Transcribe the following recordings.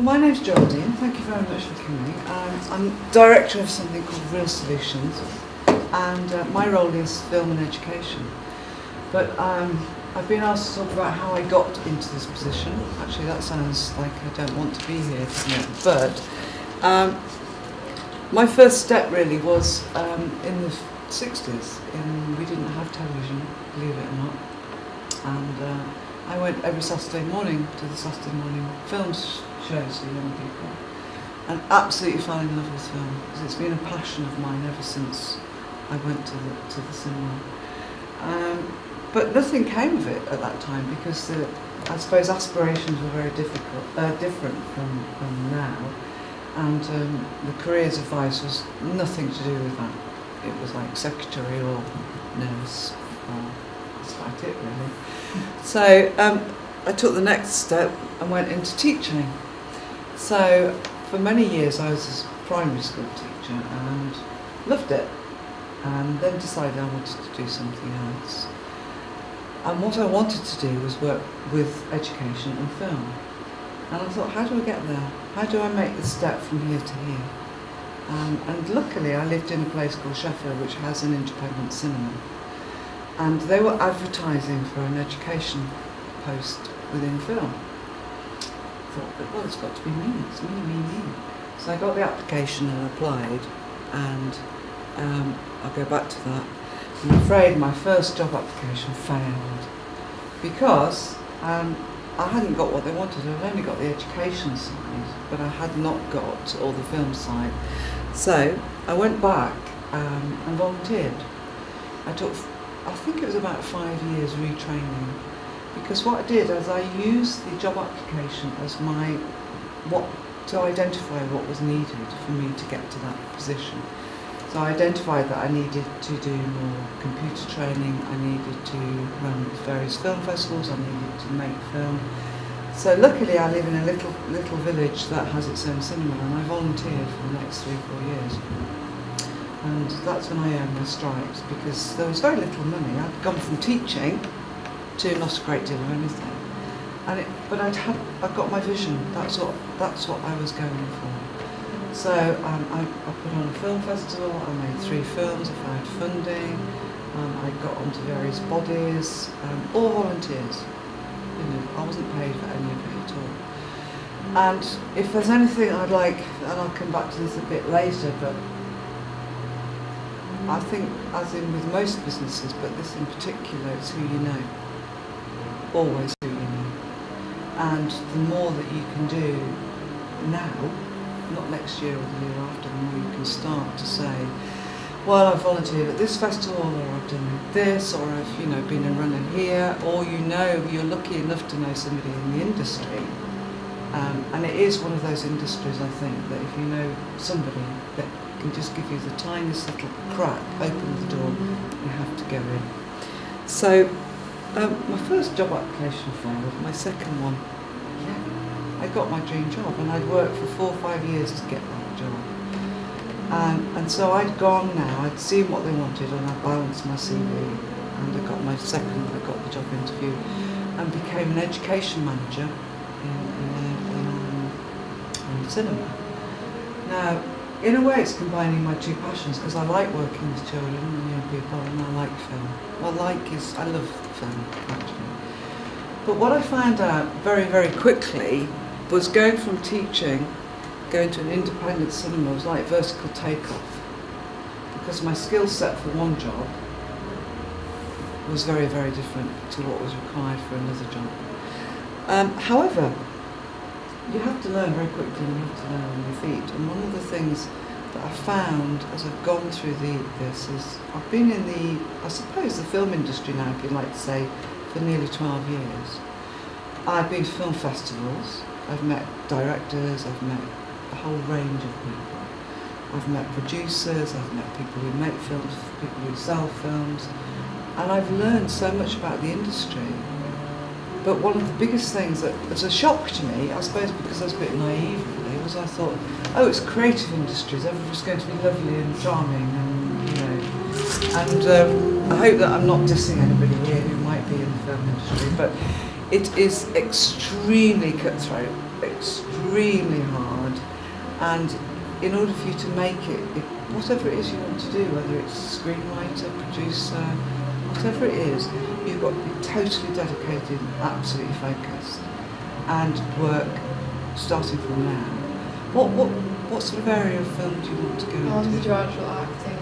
my name's Geraldine. Thank you very much for coming. I'm director of something called Real Solutions, and my role is film and education. But I've been asked to talk about how I got into this position. Actually, that sounds like I don't want to be here, doesn't it? But my first step really was in the 60s. We didn't have television, believe it or not. And I went every Saturday morning to the Saturday morning film shows for young people, and absolutely fell in love with film, because it's been a passion of mine ever since I went to the cinema. But nothing came of it at that time, because I suppose aspirations were very different from now, and the careers advice was nothing to do with that. It was like secretary or nurse, or that's about it really. So I took the next step and went into teaching. So for many years I was a primary school teacher and loved it, and then decided I wanted to do something else. And what I wanted to do was work with education and film. And I thought, how do I get there? How do I make the step from here to here? And luckily I lived in a place called Sheffield, which has an independent cinema. And they were advertising for an education post within film. I thought, well, it's got to be me, it's me. So I got the application and applied, and I'll go back to that. I'm afraid my first job application failed, because I hadn't got what they wanted. I'd only got the education side, but I had not got all the film side. So I went back and volunteered. I think it was about 5 years retraining, because what I did is I used the job application as to identify what was needed for me to get to that position. So I identified that I needed to do more computer training, I needed to run various film festivals, I needed to make film. So luckily I live in a little village that has its own cinema, and I volunteered for the next 3 or 4 years. And that's when I earned my stripes, because there was very little money. I'd gone from teaching to not a great deal of anything. But I'd got my vision. That's what I was going for. So I put on a film festival, I made 3 films, I found funding, I got onto various bodies, all volunteers. I wasn't paid for any of it at all. And if there's anything I'd like, and I'll come back to this a bit later, but I think, as in with most businesses, but this in particular, it's who you know. Always who you know. And the more that you can do now, not next year or the year after, the more you can start to say, well, I've volunteered at this festival, or I've done this, or I've been a runner here, or you're lucky enough to know somebody in the industry. And it is one of those industries, I think, that if you know somebody that can just give you the tiniest little crack, open the door, you have to go in. So my first job application failed, my second one, I got my dream job, and I'd worked for 4 or 5 years to get that job. And so I'd gone now, I'd seen what they wanted, and I balanced my CV, and I got the job interview, and became an education manager in cinema. Now, in a way it's combining my 2 passions, because I like working with children and young people, and I like film. I love film, actually. But what I found out very, very quickly was going from teaching, going to an independent cinema was like vertical takeoff, because my skill set for one job was very, very different to what was required for another job. However, you have to learn very quickly, and you have to learn on your feet. And one of the things that I found as I've gone through this is I've been in the film industry now, if you like to say, for nearly 12 years. I've been to film festivals, I've met directors, I've met a whole range of people. I've met producers, I've met people who make films, people who sell films, and I've learned so much about the industry. But one of the biggest things that was a shock to me, I suppose because I was a bit naive really, was I thought, oh, it's creative industries, everybody's going to be lovely and charming, and I hope that I'm not dissing anybody here who might be in the film industry, but it is extremely cutthroat. extremely hard, and in order for you to make it, whatever it is you want to do, whether it's screenwriter, producer, whatever it is, you've got to be totally dedicated and absolutely focused, and work starting from now. What sort of area of film do you want to go into? I want to do actual acting.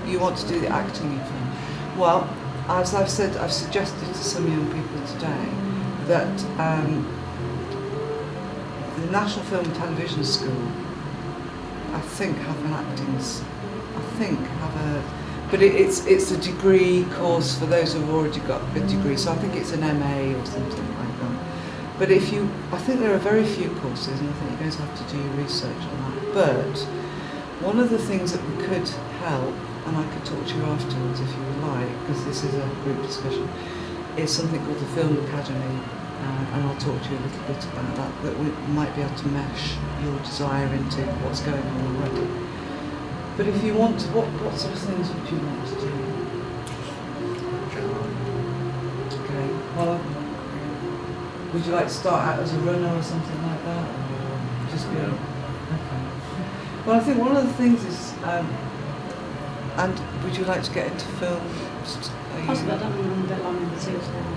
You want to do the acting in film? Well, as I've said, I've suggested to some young people today that the National Film and Television School, I think, have an but it's a degree course for those who've already got a degree, so I think it's an MA or something like that. But I think there are very few courses, and I think you're going to have to do your research on that. But one of the things that we could help, and I could talk to you afterwards if you would like, because this is a group discussion, is something called the Film Academy, and I'll talk to you a little bit about that we might be able to mesh your desire into what's going on already. But if you want to, what sort of things would you want to do? Okay, well, would you like to start out as a runner or something like that? Or just be okay. Well, I think one of the things is, and would you like to get into film? Possibly, I don't think I'm a bit long in the tooth now.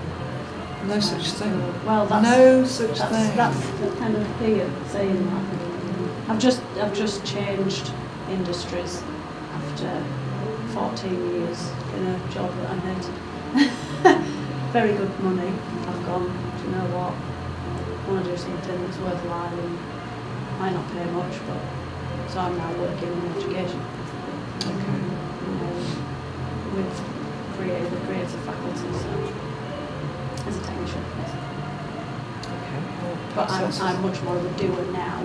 No such thing. Well, that's no such thing. That's the kind of thing of saying that. I've just changed industries after 14 years in a job that I hated. Very good money. I've gone, do you know what? I want to do something that's worthwhile and might not pay much, but so I'm now working in education. Okay. With creative faculty, so as a technician, basically. Okay. Well, But I'm much more of a doer now,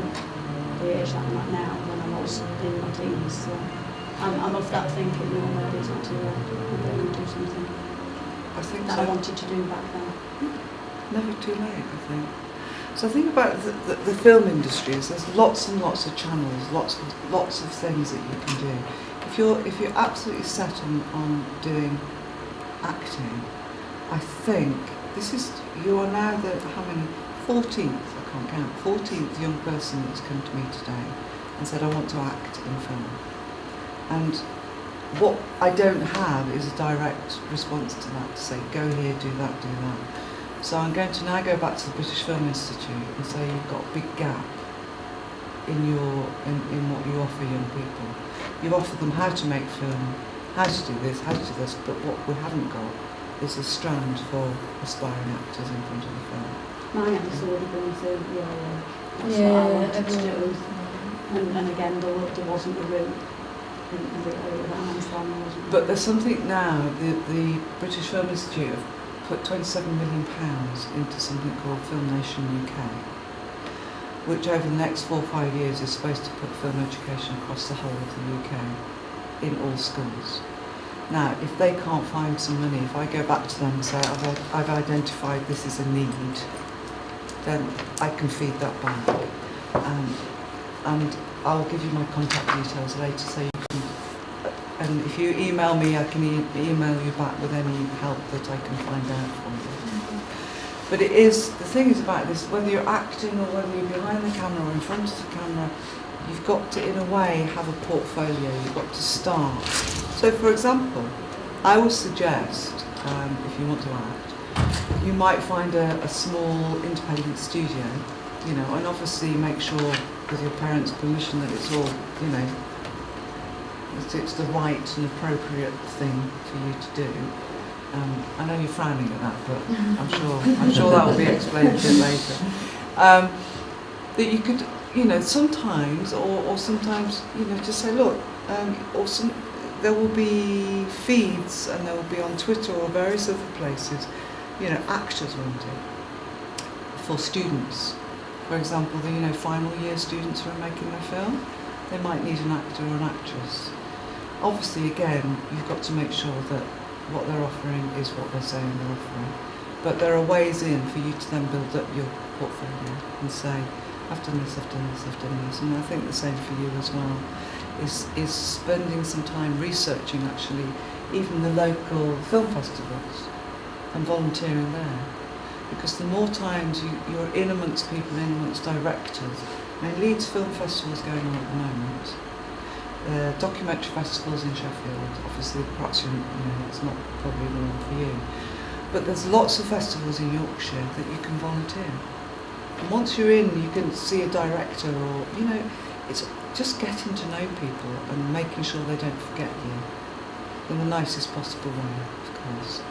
the age that I'm at now, than I was in my teens. So I'm of that thinking, no, maybe it's not too late. Maybe I could do something I think that so. I wanted to do back then. Never too late, I think. So I think about the film industry is there's lots and lots of channels, lots of things that you can do. If you're absolutely set on doing acting, I think you are now the how many 14th, I can't count, 14th young person that's come to me today and said I want to act in film. And what I don't have is a direct response to that, to say go here, do that. So I'm going to now go back to the British Film Institute and say you've got a big gap in what you offer young people. You offer them how to make film, how to do this, but what we haven't got is a strand for aspiring actors in front of the film. My answer would have been to your age. That's Yeah, what I wanted to everyone do. And again, there wasn't a route in the area that I'm from. But there's something now, the British Film Institute have put £27 million into something called Film Nation UK, which over the next 4 or 5 years is supposed to put film education across the whole of the UK in all schools. Now, if they can't find some money, if I go back to them and say I've identified this as a need, then I can feed that back. And I'll give you my contact details later so you can, and if you email me, I can email you back with any help that I can find out for you. But the thing is about this, whether you're acting or whether you're behind the camera or in front of the camera, you've got to, in a way, have a portfolio. You've got to start. So, for example, I would suggest, if you want to act, you might find a small independent studio, and obviously make sure with your parents' permission that it's all, it's the right and appropriate thing for you to do. I know you're frowning at that, but I'm sure that will be explained a bit later. That you could, sometimes, or sometimes, just say, look, there will be feeds, and there will be on Twitter or various other places, actors wanted for students. For example, the final year students who are making their film, they might need an actor or an actress. Obviously, again, you've got to make sure that what they're offering is what they're saying they're offering. But there are ways in for you to then build up your portfolio and say, I've done this, I've done this, I've done this. And I think the same for you as well, is spending some time researching actually even the local film festivals and volunteering there. because the more times you're in amongst people, in amongst directors. Now, Leeds Film Festival is going on at the moment. Documentary festivals in Sheffield, obviously perhaps it's not probably the one for you. But there's lots of festivals in Yorkshire that you can volunteer. And once you're in, you can see a director or, it's just getting to know people and making sure they don't forget you in the nicest possible way, of course.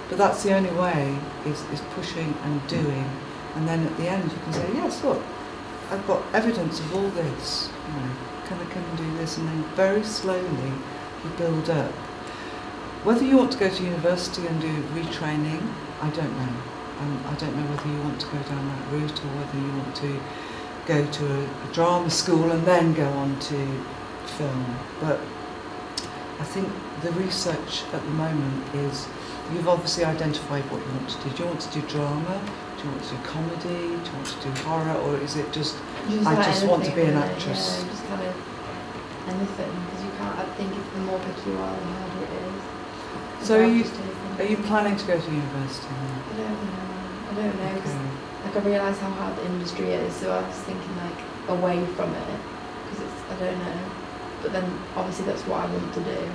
But that's the only way, is pushing and doing. And then at the end you can say, yes, look, I've got evidence of all this, can I come and do this? And then very slowly you build up. Whether you want to go to university and do retraining, I don't know. I don't know whether you want to go down that route or whether you want to go to a drama school and then go on to film. But I think the research at the moment is, you've obviously identified what you want to do. Do you want to do drama? Do you want to do comedy? Do you want to do horror? Or is it just I just want to be an actress? Yeah, just kind of anything, because you can't, I think if the more picky you are, the harder it is. So are you planning to go to university now? I don't know, because I realise how hard the industry is, so I was thinking away from it, because I don't know, but then obviously that's what I want to do.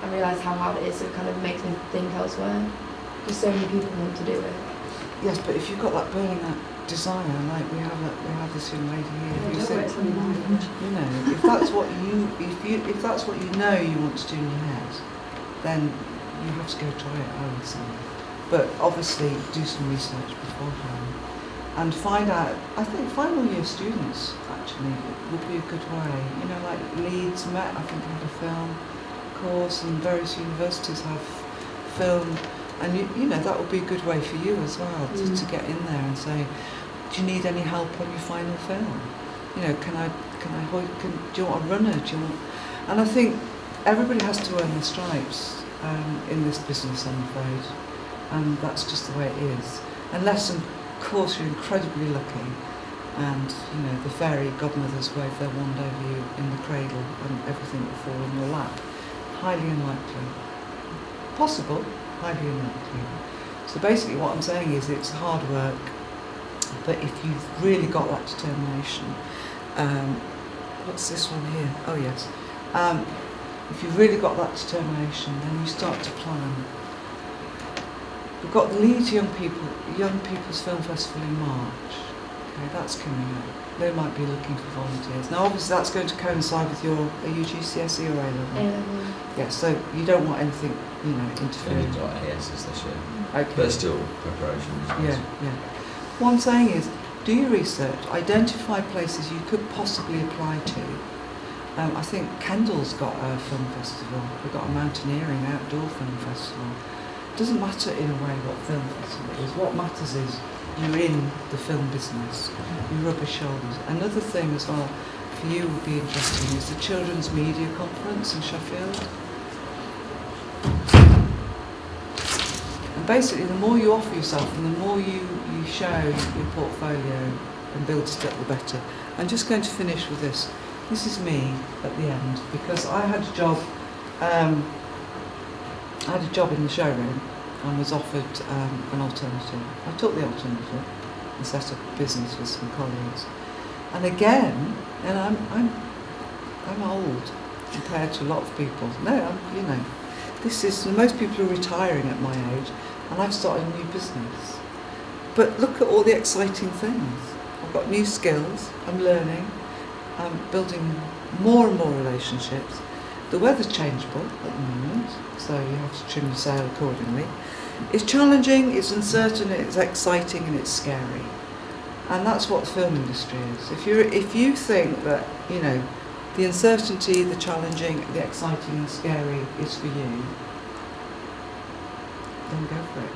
I realise how hard it is, so it kind of makes me think elsewhere, because so many people want to do it. Yes, but if you've got that burning desire, like we have this young lady here who said, if that's what if that's what you know you want to do in your head, then you have to go try it, I would say. But obviously do some research beforehand and find out. I think final year students actually would be a good way. Like Leeds Met, I think, had a film course, and various universities have film, and that would be a good way for you as well to get in there and say, do you need any help on your final film? Do you want a runner? Do you want? And I think everybody has to earn their stripes in this business, I'm afraid, and that's just the way it is. Unless, of course, you're incredibly lucky, and the fairy godmothers wave their wand over you in the cradle, and everything will fall in your lap. Highly unlikely. Possible, highly unlikely. So basically, what I'm saying is, it's hard work, but if you've really got that determination, what's this one here? Oh yes. If you've really got that determination, then you start to plan. We've got the Leeds Young People's Film Festival in March. Okay, that's coming up. They might be looking for volunteers. Now, obviously, that's going to coincide with your GCSE or A-level. Yeah, so you don't want anything, interfering. We've got ASs this year, Okay. but still preparations. Yeah. What I'm saying is, do your research, identify places you could possibly apply to. I think Kendall's got a film festival. We've got a mountaineering outdoor film festival. It doesn't matter in a way what film festival it is. What matters is you're in the film business. You rub shoulders. Another thing as well for you would be interesting is the Children's Media Conference in Sheffield. And basically, the more you offer yourself and the more you show your portfolio and build it up, the better. I'm just going to finish with this. This is me at the end, because I had a job. I had a job in the showroom and was offered an alternative. I took the alternative and set up a business with some colleagues. And again, and I'm old compared to a lot of people. No, this is, most people are retiring at my age, and I've started a new business. But look at all the exciting things. I've got new skills. I'm learning. I'm building more and more relationships. The weather's changeable at the moment, so you have to trim your sail accordingly. It's challenging, it's uncertain, it's exciting, and it's scary. And that's what the film industry is. If you think that, the uncertainty, the challenging, the exciting and scary is for you, then go for it.